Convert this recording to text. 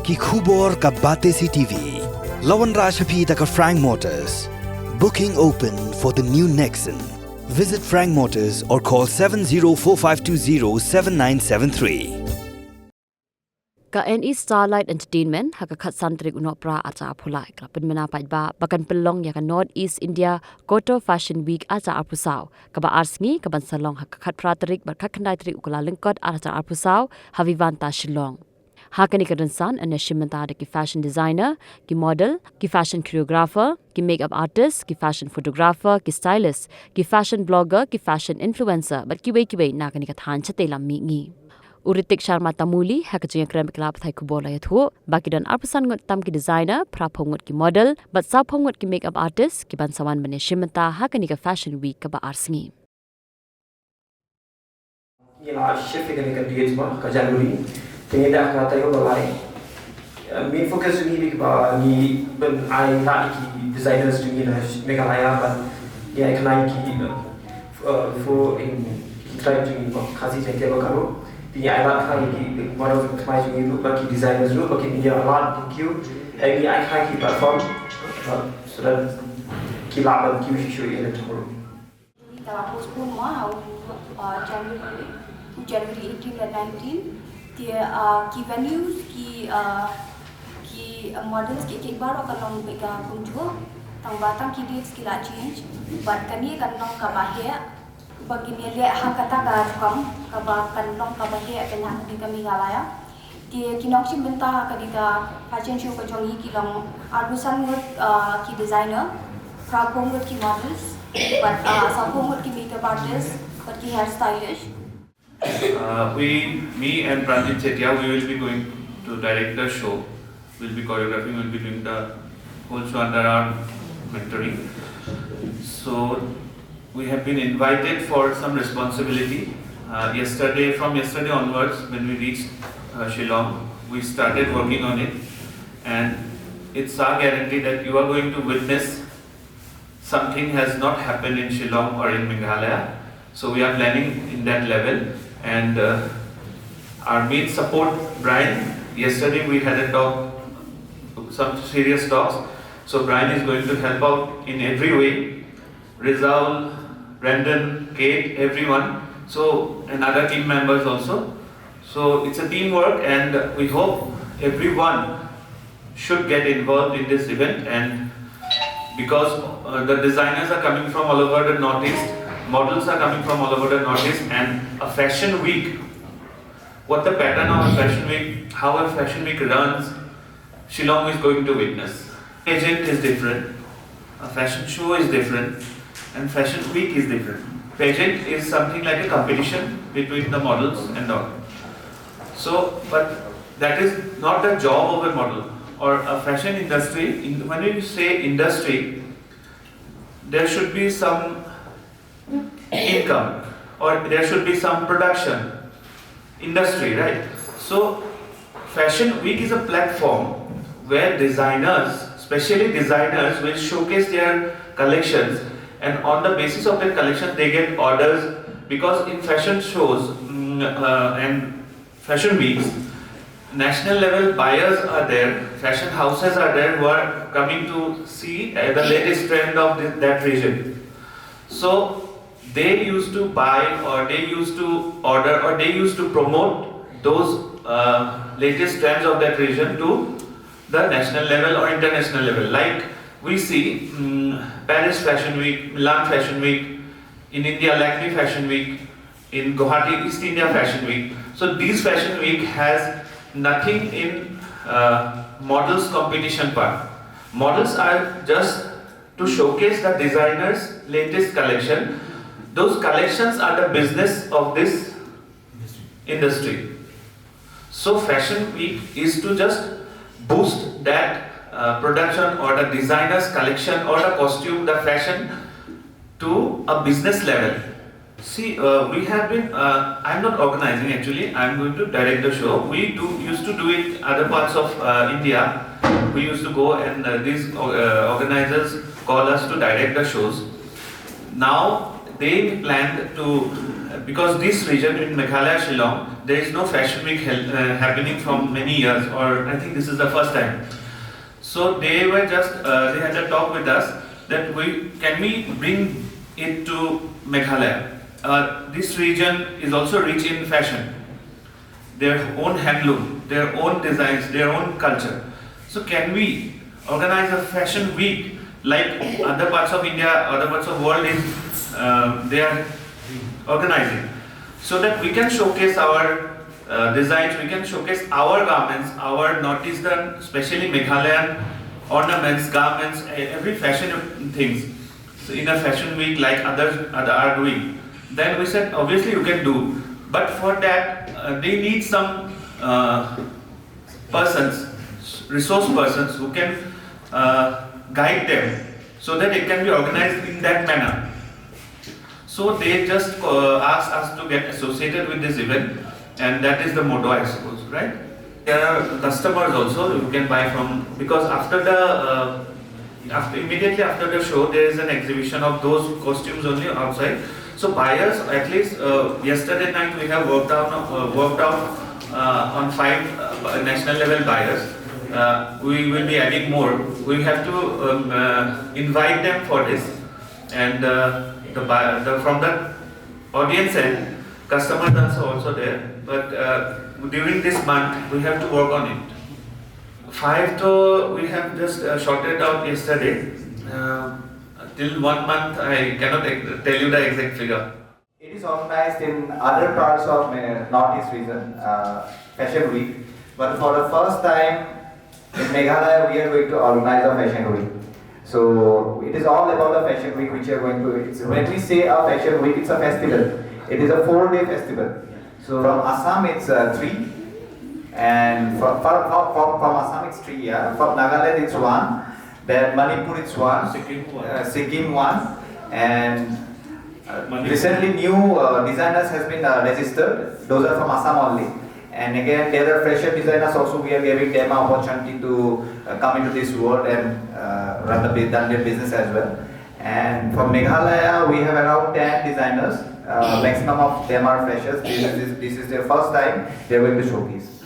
ki khubor ka bate si TV. Lawan Rashapi taka Frank Motors. Booking open for the new Nexon. Visit Frank Motors or call 7045207973. Ka NE Starlight Entertainment haka khat santrik unopra acha phulai ka penmena paitba bakan pelong ya ka North East India Couture Fashion Week acha apusau ka ba arsngi ka ban salong haka khat pratrik bar khakhandai trik ukala lengkot acha apusau ha Vivanta Shillong. Hakani ka dansan an shimanta ki fashion designer, ki model, ki fashion choreographer, ki makeup artist, ki fashion photographer, ki stylist, ki fashion blogger, ki fashion influencer, but ki wei na kani ka than chate lam mi ngi. Uritik Sharma Tamuli hakajing krem klap thai kubola yathu baki dan arpasan ngot tam ki designer praphongot ki model but saphongot ki makeup artist ki bansawan bane shimanta hakani ka fashion week ka ba arsngi Yang chef ini kan dia semua kerja dulu. Pengedah kata yo balai. Main fokus ni ni ben ai nak ki designers ni na mega laya ban dia kenai ki for in try to kasi jengke bakaro. Di ayat kali ki one of my jungi baki designers lu baki media alat thank you agi ai khai ki platform so that ki laban ki show in tomorrow kita postpone mau January 18 and 19 dia ki venues ki models ki baru kalau bega kunjung tang batang ki dates ki la change but kani kan nong ka bahaya bagi ni lihat hak kata kam kabakan long kabahia kena kami galaya dia kinong sim benta kadita fashion show ko jongi kilong arbusan ngot ki designer prapong ngot ki models but sapong ngot ki makeup artist but ki hairstylist me and Pranjit Chetia, we will be going to direct the show. We'll be choreographing, we'll be doing the whole show under our mentoring. So we have been invited for some responsibility. From yesterday onwards, when we reached Shillong, we started working on it, and it's our guarantee that you are going to witness something has not happened in Shillong or in Meghalaya. So we are planning in that level, and our main support, Brian. Yesterday we had a talk, some serious talks. So Brian is going to help out in every way. Rizal, Brandon, Kate, everyone, so and other team members also. So it's a teamwork, and we hope everyone should get involved in this event. And because the designers are coming from all over the Northeast, models are coming from all over the Northeast, and a fashion week, what the pattern of a fashion week, how a fashion week runs, Shillong is going to witness. Agent is different, a fashion show is different, and fashion week is different. Pageant is something like a competition between the models and all. So, but that is not the job of a model or a fashion industry. When you say industry, there should be some income or there should be some production industry, right? So, Fashion Week is a platform where designers, especially designers, will showcase their collections. And on the basis of their collection, they get orders, because in fashion shows and fashion weeks, national level buyers are there, fashion houses are there who are coming to see the latest trend of that region. So they used to buy, or they used to order, or they used to promote those latest trends of that region to the national level or international level. Like we see Paris Fashion Week, Milan Fashion Week, in India Lakme Fashion Week, in Guwahati East India Fashion Week. So these Fashion Week has nothing in models competition part. Models are just to showcase the designer's latest collection. Those collections are the business of this industry. So Fashion Week is to just boost that production or the designer's collection or the costume, the fashion to a business level. See, we have been, I'm not organizing actually, I'm going to direct the show. We used to do it other parts of India. We used to go, and these organizers call us to direct the shows. Now they planned to, because this region in Meghalaya, Shillong, there is no fashion week happening from many years, or I think this is the first time. So they were just they had a talk with us that we bring it to Meghalaya. This region is also rich in fashion, their own handloom, their own designs, their own culture. So can we organize a fashion week like other parts of India, other parts of the world they are organizing, so that we can showcase our designs, we can showcase our garments, our northeastern, especially Meghalayan ornaments, garments, every fashion things. So in a fashion week like others are doing, then we said obviously you can do, but for that they need some persons, resource persons who can guide them so that it can be organized in that manner. So they just asked us to get associated with this event, and that is the motto, I suppose, right? There are customers also you can buy from, because immediately after the show there is an exhibition of those costumes only outside. So buyers, at least yesterday night we have worked out on 5 national level buyers. We will be adding more. We have to invite them for this, and from the audience end, customers are also there. But during this month, we have to work on it. 5 to we have just shorted out yesterday. Till 1 month, I cannot tell you the exact figure. It is organized in other parts of Northeast region, Fashion Week. But for the first time in Meghalaya, we are going to organize a Fashion Week. So it is all about the Fashion Week which we are going to. When we say a Fashion Week, it's a festival. It is a 4-day festival. So from Assam it's 3, and from Assam it's 3. Yeah. From Nagaland it's 1. Then Manipur it's 1. Sikkim 1, and recently new designers has been registered. Those are from Assam only. And again, there are fresher designers also. We are giving them an opportunity to come into this world and run their business as well. And from Meghalaya, we have around 10 designers. Maximum of them are freshers. This is their first time they are going to showcase.